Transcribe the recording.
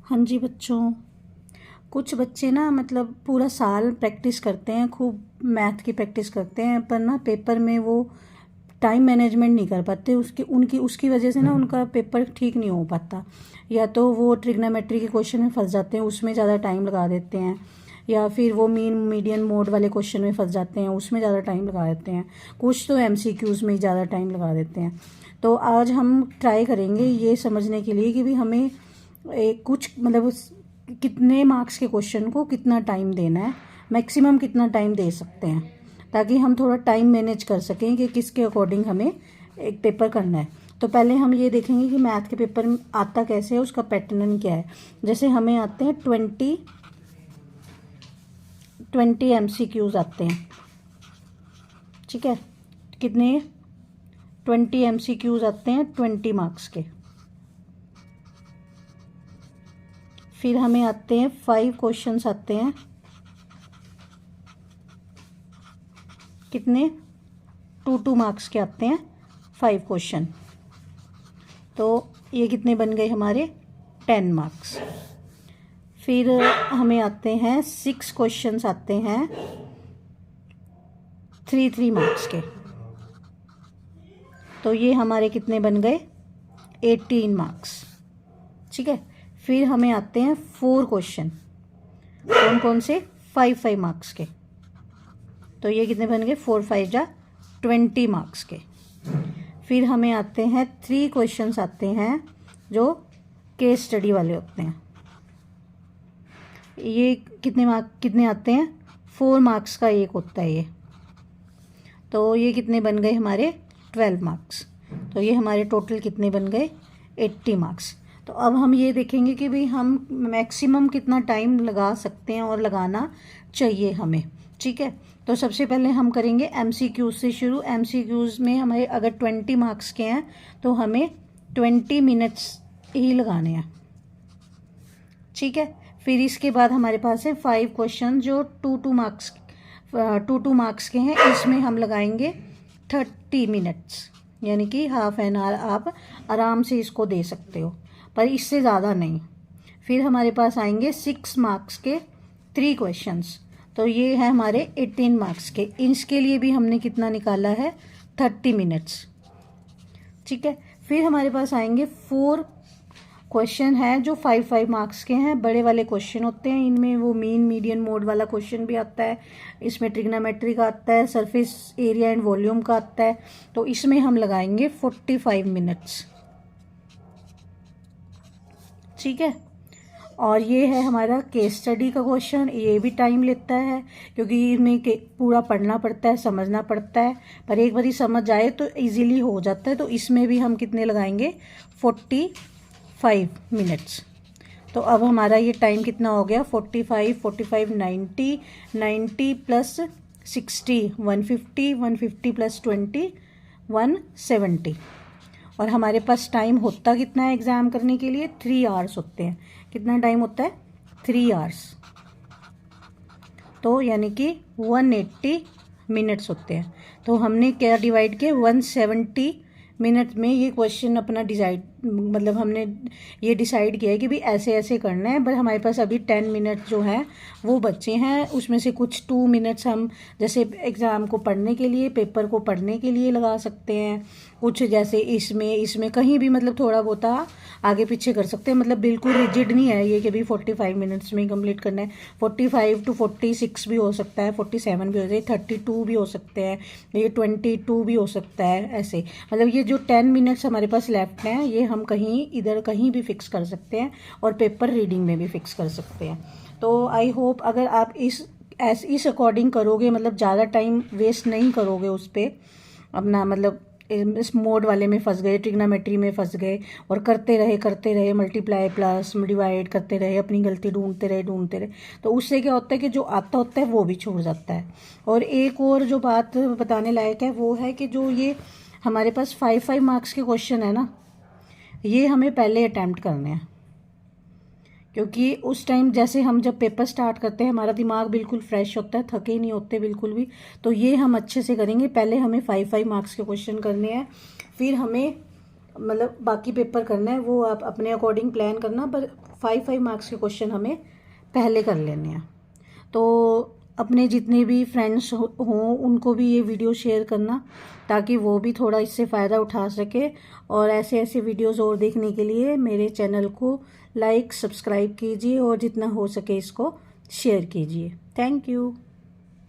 हाँ जी बच्चों, कुछ बच्चे ना मतलब पूरा साल प्रैक्टिस करते हैं, खूब मैथ की प्रैक्टिस करते हैं, पर ना पेपर में वो टाइम मैनेजमेंट नहीं कर पाते। उसकी वजह से ना उनका पेपर ठीक नहीं हो पाता। या तो वो ट्रिग्नोमेट्री के क्वेश्चन में फंस जाते हैं, उसमें ज़्यादा टाइम लगा देते हैं, या फिर वो मीन मीडियन मोड वाले क्वेश्चन में फंस जाते हैं, उसमें ज़्यादा टाइम लगा देते हैं। कुछ तो एमसीक्यूज़ में ही ज़्यादा टाइम लगा देते हैं। तो आज हम ट्राई करेंगे ये समझने के लिए कि भी हमें कुछ मतलब कितने मार्क्स के क्वेश्चन को कितना टाइम देना है, मैक्सिमम कितना टाइम दे सकते हैं, ताकि हम थोड़ा टाइम मैनेज कर सकें कि किसके अकॉर्डिंग हमें एक पेपर करना है। तो पहले हम ये देखेंगे कि मैथ के पेपर में आता कैसे है, उसका पैटर्न क्या है। जैसे हमें आते हैं 20 MCQs आते हैं, ठीक है। कितने 20 MCQs आते हैं 20 मार्क्स के। फिर हमें आते हैं 5 क्वेश्चंस आते हैं, कितने 2 मार्क्स के आते हैं 5 क्वेश्चन। तो ये कितने बन गए हमारे 10 मार्क्स। फिर हमें आते हैं 6 क्वेश्चंस आते हैं 3 मार्क्स के। तो ये हमारे कितने बन गए 18 मार्क्स, ठीक है। फिर हमें आते हैं 4 क्वेश्चन, कौन कौन से 5 मार्क्स के। तो ये कितने बन गए 4 5 जा 20 मार्क्स के। फिर हमें आते हैं 3 क्वेश्चंस आते हैं जो केस स्टडी वाले होते हैं। ये कितने आते हैं 4 मार्क्स का एक होता है ये। तो ये कितने बन गए हमारे 12 मार्क्स। तो ये हमारे टोटल कितने बन गए 80 मार्क्स। तो अब हम ये देखेंगे कि भाई हम मैक्सिमम कितना टाइम लगा सकते हैं और लगाना चाहिए हमें, ठीक है। तो सबसे पहले हम करेंगे एमसीक्यूज से शुरू। एमसीक्यूज में हमारे अगर 20 मार्क्स के हैं तो हमें 20 मिनट्स ही लगाने हैं, ठीक है। फिर इसके बाद हमारे पास है 5 क्वेश्चन जो 2 मार्क्स के हैं। इसमें हम लगाएंगे 30 मिनट्स, यानी कि हाफ एन आवर आप आराम से इसको दे सकते हो, पर इससे ज़्यादा नहीं। फिर हमारे पास आएंगे 6 मार्क्स के 3 क्वेश्चंस। तो ये है हमारे 18 मार्क्स के। इसके लिए भी हमने कितना निकाला है 30 मिनट्स, ठीक है। फिर हमारे पास आएंगे 4 क्वेश्चन है जो 5 मार्क्स के हैं। बड़े वाले क्वेश्चन होते हैं, इनमें वो मीन मीडियन मोड वाला क्वेश्चन भी आता है, इसमें ट्रिग्नोमेट्री का आता है, सरफेस एरिया एंड वॉल्यूम का आता है। तो इसमें हम लगाएंगे 45 मिनट्स, ठीक है। और ये है हमारा केस स्टडी का क्वेश्चन। ये भी टाइम लेता है क्योंकि इसमें पूरा पढ़ना पड़ता है, समझना पड़ता है, पर एक बार समझ जाए तो इजीली हो जाता है। तो इसमें भी हम कितने लगाएंगे 45 मिनट्स। तो अब हमारा ये टाइम कितना हो गया 45 90 प्लस 60 150 प्लस 20 170। और हमारे पास टाइम होता कितना है एग्ज़ाम करने के लिए 3 आवर्स होते हैं। कितना टाइम होता है 3 आवर्स। तो यानी कि 180 मिनट्स होते हैं। तो हमने क्या डिवाइड किया 170 मिनट में ये क्वेश्चन अपना मतलब हमने ये डिसाइड किया है कि भी ऐसे ऐसे करना है। बट हमारे पास अभी 10 मिनट जो है वो बच्चे हैं, उसमें से कुछ 2 मिनट्स हम जैसे एग्ज़ाम को पढ़ने के लिए, पेपर को पढ़ने के लिए लगा सकते हैं। कुछ जैसे इसमें कहीं भी मतलब थोड़ा बहुत आगे पीछे कर सकते हैं। मतलब बिल्कुल रिजिड नहीं है ये कि भी 45 मिनट्स में कंप्लीट करना है। 45 to 46 भी हो सकता है, 47 भी हो सकता है, 32 भी हो सकते हैं, ये 22 भी हो सकता है। ऐसे मतलब ये जो 10 मिनट्स हमारे पास लेफ्ट हैं ये हम कहीं भी फिक्स कर सकते हैं और पेपर रीडिंग में भी फिक्स कर सकते हैं। तो आई होप अगर आप इस अकॉर्डिंग करोगे, मतलब ज़्यादा टाइम वेस्ट नहीं करोगे उस पर अपना, मतलब इस मोड वाले में फंस गए, ट्रिग्नोमेट्री में फंस गए और करते रहे मल्टीप्लाई प्लस डिवाइड करते रहे, अपनी गलती ढूंढते रहे, तो उससे क्या होता है कि जो आता होता है वो भी छूट जाता है। और एक और जो बात बताने लायक है वो है कि जो ये हमारे पास 5 मार्क्स के क्वेश्चन है ना, ये हमें पहले अटैम्प्ट करने हैं, क्योंकि उस टाइम जैसे हम जब पेपर स्टार्ट करते हैं हमारा दिमाग बिल्कुल फ्रेश होता है, थके नहीं होते बिल्कुल भी। तो ये हम अच्छे से करेंगे। पहले हमें 5 मार्क्स के क्वेश्चन करने हैं, फिर हमें मतलब बाकी पेपर करना है वो आप अपने अकॉर्डिंग प्लान करना, पर 5 मार्क्स के क्वेश्चन हमें पहले कर लेने हैं। तो अपने जितने भी फ्रेंड्स हों उनको भी ये वीडियो शेयर करना, ताकि वो भी थोड़ा इससे फ़ायदा उठा सके। और ऐसे ऐसे वीडियोस और देखने के लिए मेरे चैनल को लाइक सब्सक्राइब कीजिए और जितना हो सके इसको शेयर कीजिए। Thank you.